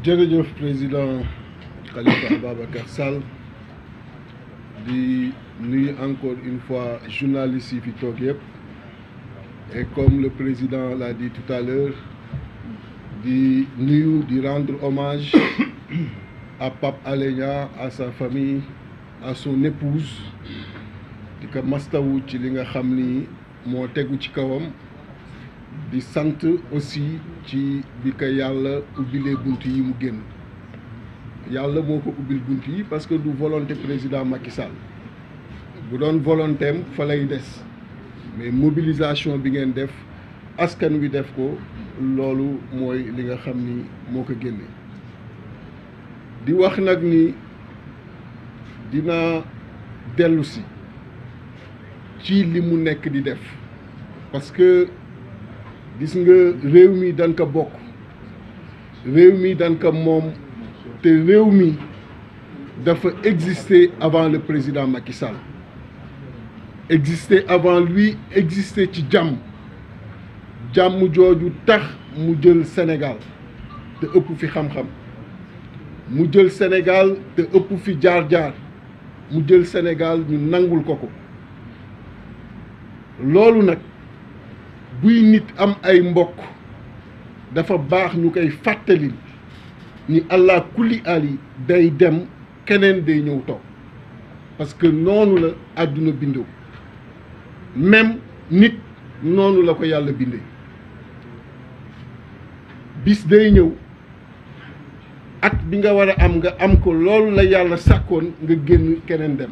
jërëjëf président Khalifa Ababacar Sall di nuyu encore une fois journalistes yi fi toog yëpp et comme le président l'a dit tout à l'heure di nuyu di rendre hommage à Pape Alé Niang, à sa famille, à son épouse di ko mastawu ci li nga xam ni moo tegu ci kawam di sant aussi ci bi ko yàlla ubbilee bunt yi mu génn yàlla moo ko ubbil bunt yi parce que du volonté président Macky Sall bu doon volonté am fa lay des mais mobilisation bi ngeen def askan wi def ko loolu mooy li nga xam ni moo ko génne di wax nag ni dina dellu si ci li mu nekk di def parce que gis nga réew mi dañ ko bokk réew mi dañ ko moom te réew mi dafa exister avant le président Macky Sall exister avant lui exister ci jàmm jooju tax mu jël Sénégal te ëpp fi xam-xam mu jël Sénégal te ëpp fi jaar-jaar mu jël Sénégal ñu nangul ko loolu nag buy nit am ay mbokk dafa baax ñu koy fàttali ni allah kulli ali day dem keneen day ñëw toog parce que noonu la àdduna bindoo même nit noonu la ko yàlla bindee bis day ñëw at bi nga war a am nga am ko loolu la yàlla sàkkoon nga génn keneen dem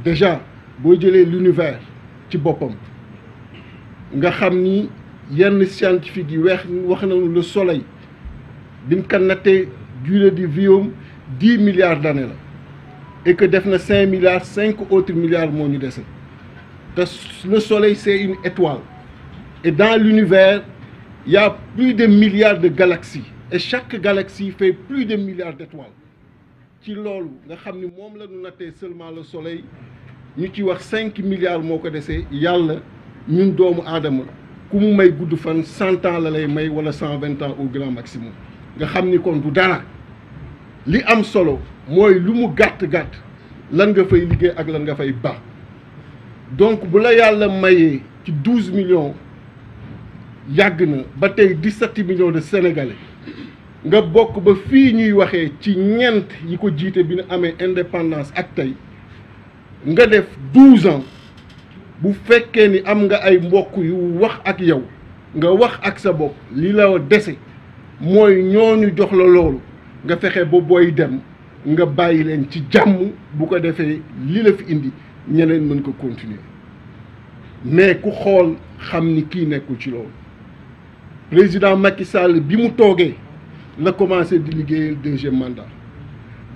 déjà boo jëlee l'univers ci boppam nga xam ni yenn scientifique yi wax nañu le soleil biñ ko nattee durée de vie am 10 milliards d'années la et que def na 5 milliards 5 autres milliards moo ñu dese te le soleil c'est une étoile et dans l'univers il y a plus de milliards de galaxies et chaque galaxie fait plus de milliards d'étoiles ci loolu nga xam ni moom la ñu nattee seulement le soleil ñu ci wax 5 milliards moo ko desee yàlla ñun doomu aadama ku mu may gudd fan 100 ans la lay may wala 120 ans au grand maximum nga xam ni kon du dara li am solo mooy lu mu gàtt-gàtt lan nga fay liggéey ak lan nga fay baax donc bu la yàlla mayee ci 12 millions yàgg na ba tey 17 millions de sénégalais nga bokk ba fii ñuy waxee ci ñeent yi ko jiite bi ñu amee indépendance ak tey nga def 12 ans bu fekkee ni am nga ay mbokk yu wax ak yow nga wax ak sa bopp li la dese mooy ñooñu jox la loolu nga fexe ba booy dem nga bàyyi leen ci jàmm bu ko defee li la fi indi ñeneen mën ko continuer mais ku xool xam ni kii nekkul ci loolu président Macky Sall bi mu toogee la commencé di liggéeyal deuxième mandat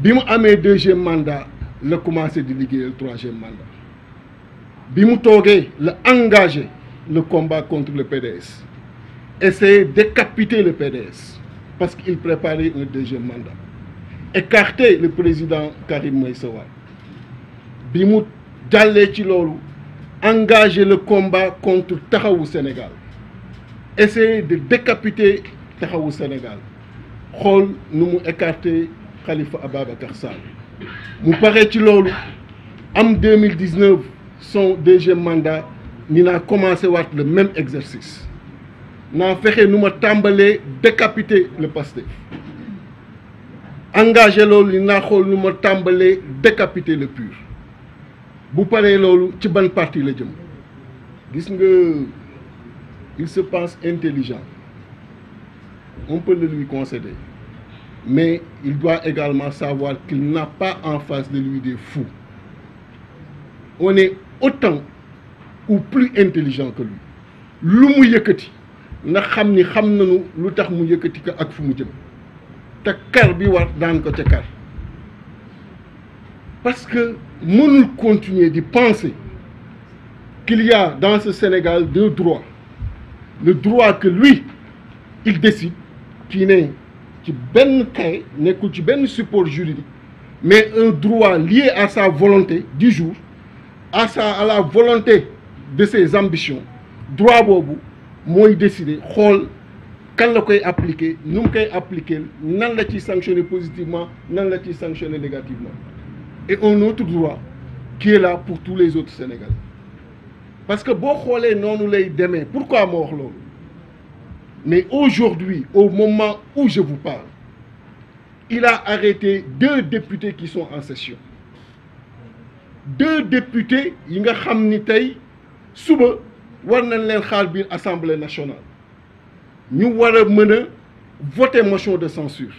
bi mu amee deuxième mandat la commencé di liggéeyal troisième mandat bi mu toogee la engagé le combat contre le PDS essayer de décapiter le PDS parce qu'il préparait un deuxième mandat écarter le président Karim Meïssa Wade bi mu jàllee ci loolu engager le combat contre Taxawu Sénégal essayer de décapiter Taxawu Sénégal xool nu mu écarter Khalifa Ababacar Sall mu paree ci loolu am 2019 son deuxième mandat ni naa commencé waat le même exercice naa fexe nu ma tàmbalee décapiter le PASTEF engagé loolu ni naa xool nu ma tàmbalee décapiter le PUR bu paree loolu ci ban parti la jëm gis nga il se pense intelligent on peut le lui concéder mais il doit également savoir qu'il n'a pas en face de lui des fous on est autant ou plus intelligent que lui lu mu yëkkati na xam ni xam nañu lu tax mu yëkkati ko ak fu mu jëm te kar bi war daan ko ca kar parce que mënul continuer di penser qu'il y a dans ce Sénégal deux droits le droit que lui il décide qui ne ci benn kay nekkul ci benn support juridique mais un droit lié à sa volonté du jour à la volonté de ses ambitions droit boobu mooy décider xool kan la koy appliquer nu mu koy appliquer nan la ciy sanctionner positivement nan la ciy sanctionner négativement et un autre droit qui est là pour tous les autres Sénégalais parce que boo xoolee noonu lay demee pourquoi ma wax loolu mais aujourd'hui au moment où je vous parle il a arrêté 2 députés qui sont en session 2 députés yi nga xam ni tey suba war nañ leen xaar biir Assemblée nationale ñu war a mën a voter motion de censure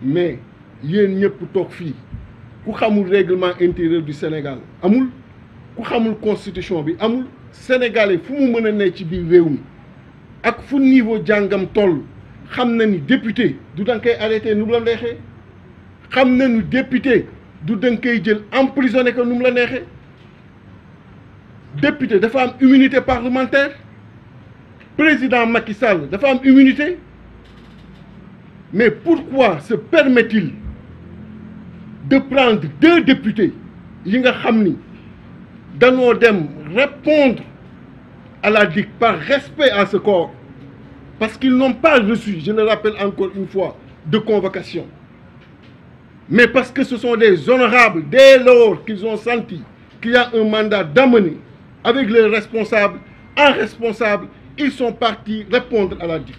mais yéen ñëpp toog fii ku xamul règlement intérieur du Sénégal amul ku xamul constitution bi amul sénégalais fu mu mën a ne ci biir réew mi ak fu niveau jàngam toll xam na ni député du da nga koy arrêté nu mu la neexee xam na ni député du da nga koy jël emprisonné ko nu mu la neexee député dafa am immunité parlementaire président Macky Sall dafa am immunité mais pourquoi se permet-il de prendre 2 députés yi nga xam ni dañoo dem répondre à la DIC par respect à ce corps parce qu'ils n'ont pas reçu, je le rappelle encore une fois, de convocation mais parce que ce sont des honorables dès lors qu'ils ont senti qu'il y a un mandat d'amener avec leurs responsables en responsable ils sont partis répondre à la DIC